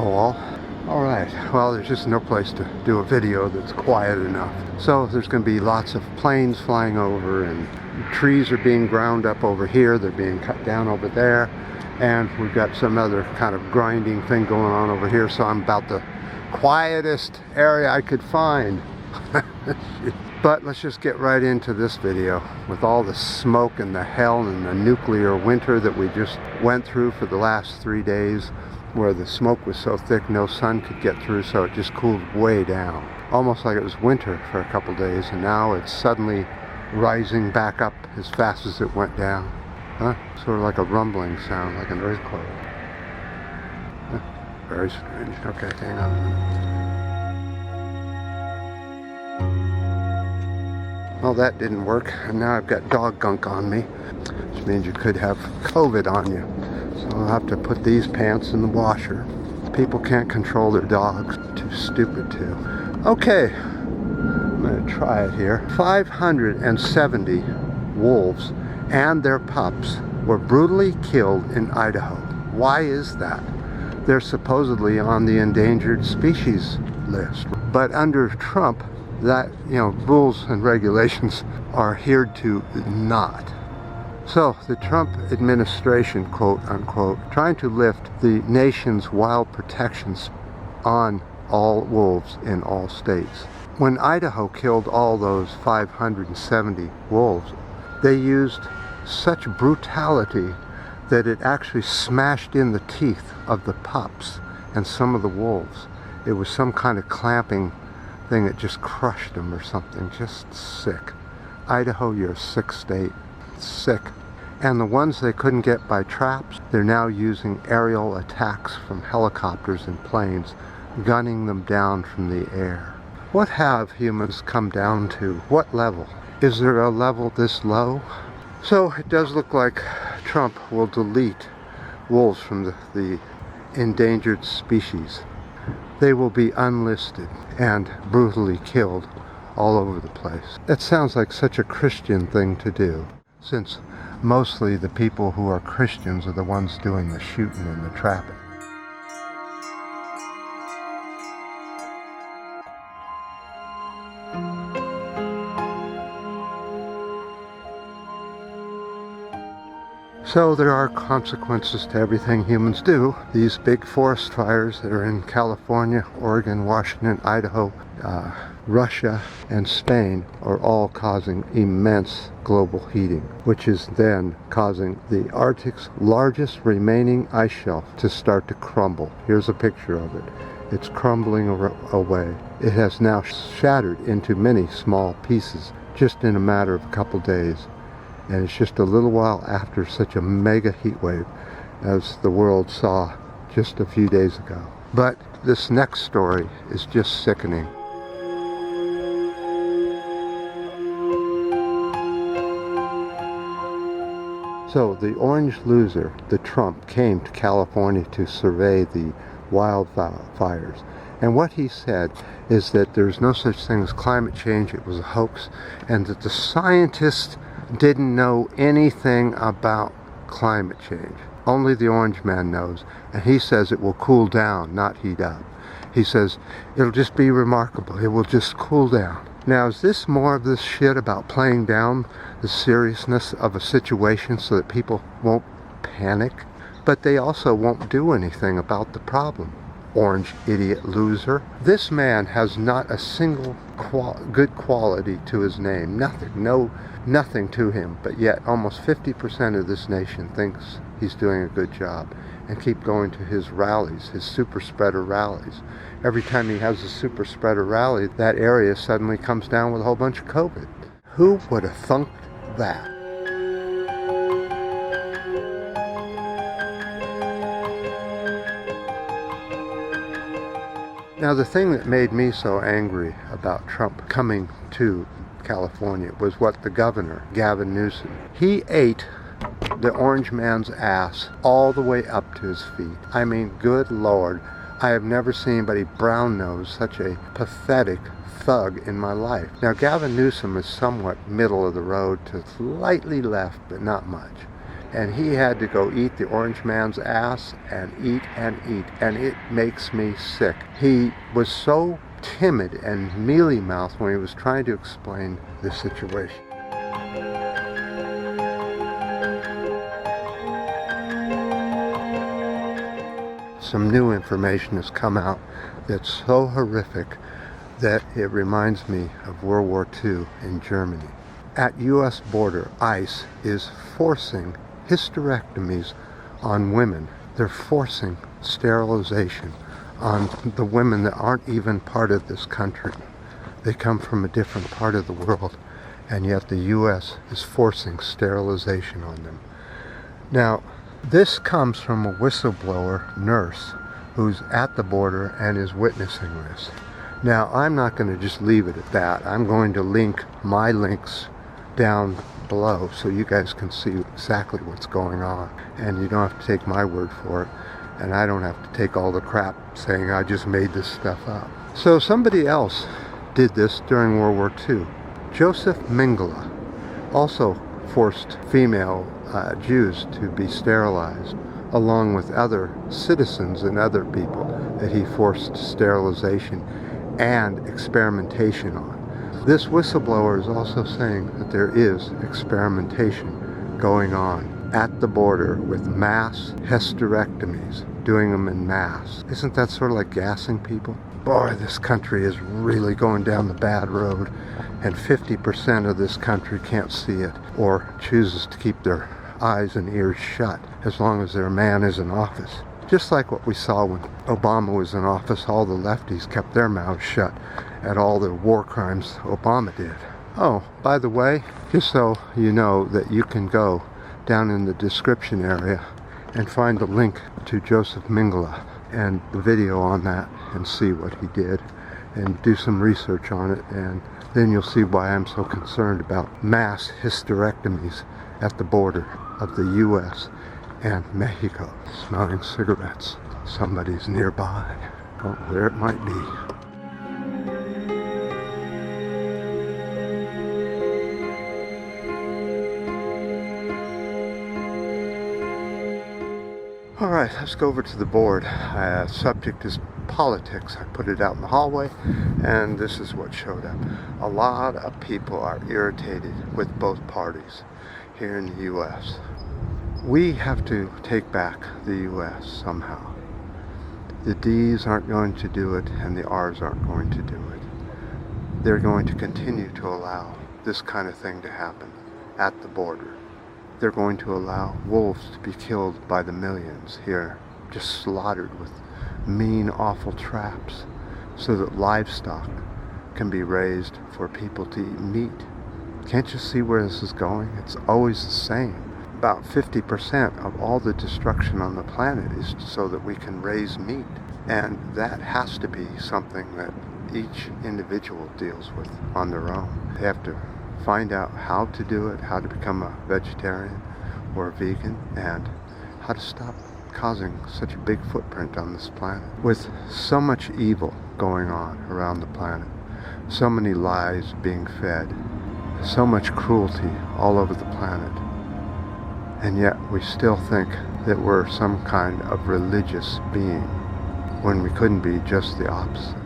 all. Alright, well, there's just no place to do a video that's quiet enough. So there's going to be lots of planes flying over, and trees are being ground up over here, they're being cut down over there, and we've got some other kind of grinding thing going on over here, so I'm about the quietest area I could find. But let's just get right into this video with all the smoke and the hell and the nuclear winter that we just went through for the last 3 days, where the smoke was so thick no sun could get through, so it just cooled way down. Almost like it was winter for a couple days, and now it's suddenly rising back up as fast as it went down. Huh? Sort of like a rumbling sound, like an earthquake. Huh? Very strange. Okay, hang on. Well, that didn't work, and now I've got dog gunk on me, which means you could have COVID on you. So I'll have to put these pants in the washer. People can't control their dogs. Too stupid to. Okay, I'm going to try it here. 570 wolves and their pups were brutally killed in Idaho. Why is that? They're supposedly on the endangered species list. But under Trump, that, rules and regulations are adhered to not. So the Trump administration, quote unquote, trying to lift the nation's wild protections on all wolves in all states. When Idaho killed all those 570 wolves, they used such brutality that it actually smashed in the teeth of the pups and some of the wolves. It was some kind of clamping thing that just crushed them or something. Just sick. Idaho, you're a sick state. Sick. And the ones they couldn't get by traps, they're now using aerial attacks from helicopters and planes, gunning them down from the air. What have humans come down to? What level? Is there a level this low? So it does look like Trump will delete wolves from the endangered species. They will be unlisted and brutally killed all over the place. That sounds like such a Christian thing to do, since mostly the people who are Christians are the ones doing the shooting and the trapping. So there are consequences to everything humans do. These big forest fires that are in California, Oregon, Washington, Idaho, Russia, and Spain are all causing immense global heating, which is then causing the Arctic's largest remaining ice shelf to start to crumble. Here's a picture of it. It's crumbling away. It has now shattered into many small pieces just in a matter of a couple days. And it's just a little while after such a mega heat wave as the world saw just a few days ago. But this next story is just sickening. So the orange loser, the Trump, came to California to survey the wildfires. And what he said is that there's no such thing as climate change, it was a hoax, and that the scientists didn't know anything about climate change. Only the orange man knows, and he says it will cool down, not heat up. He says it'll just be remarkable, it will just cool down. Now, is this more of this shit about playing down the seriousness of a situation so that people won't panic? But they also won't do anything about the problem. Orange idiot loser. This man has not a single good quality to his name. Nothing to him, but yet almost 50% of this nation thinks he's doing a good job and keep going to his rallies, his super spreader rallies. Every time he has a super spreader rally, that area suddenly comes down with a whole bunch of COVID. Who would have thunk that? Now, the thing that made me so angry about Trump coming to California was what the governor, Gavin Newsom, he ate the orange man's ass all the way up to his feet. I mean, good Lord, I have never seen anybody brown-nose such a pathetic thug in my life. Now, Gavin Newsom is somewhat middle of the road to slightly left, but not much. and he had to go eat the orange man's ass and eat, and it makes me sick. He was so timid and mealy-mouthed when he was trying to explain the situation. Some new information has come out that's so horrific that it reminds me of World War II in Germany. At U.S. border, ICE is forcing hysterectomies on women. They're forcing sterilization on the women that aren't even part of this country. They come from a different part of the world, and yet the U.S. is forcing sterilization on them. Now, this comes from a whistleblower nurse who's at the border and is witnessing this. Now, I'm not going to just leave it at that. I'm going to link my links down below so you guys can see exactly what's going on. And you don't have to take my word for it. And I don't have to take all the crap saying I just made this stuff up. So somebody else did this during World War II. Josef Mengele also forced female Jews to be sterilized, along with other citizens and other people that he forced sterilization and experimentation on. This whistleblower is also saying that there is experimentation going on at the border with mass hysterectomies, doing them in mass. Isn't that sort of like gassing people? Boy, this country is really going down the bad road, and 50% of this country can't see it or chooses to keep their eyes and ears shut as long as their man is in office. Just like what we saw when Obama was in office, all the lefties kept their mouths shut at all the war crimes Obama did. Oh, by the way, just so you know that you can go down in the description area and find the link to Josef Mengele and the video on that and see what he did and do some research on it, and then you'll see why I'm so concerned about mass hysterectomies at the border of the U.S. and Mexico. Smelling cigarettes. Somebody's nearby. Oh, there it might be. All right, let's go over to the board. Subject is politics. I put it out in the hallway, and this is what showed up. A lot of people are irritated with both parties here in the U.S. We have to take back the U.S. somehow. The D's aren't going to do it, and the R's aren't going to do it. They're going to continue to allow this kind of thing to happen at the border. They're going to allow wolves to be killed by the millions here, just slaughtered with mean, awful traps, so that livestock can be raised for people to eat meat. Can't you see where this is going? It's always the same. About 50% of all the destruction on the planet is so that we can raise meat. And that has to be something that each individual deals with on their own. They have to find out how to do it, how to become a vegetarian or a vegan, and how to stop causing such a big footprint on this planet. With so much evil going on around the planet, so many lies being fed, so much cruelty all over the planet, and yet we still think that we're some kind of religious being when we couldn't be just the opposite.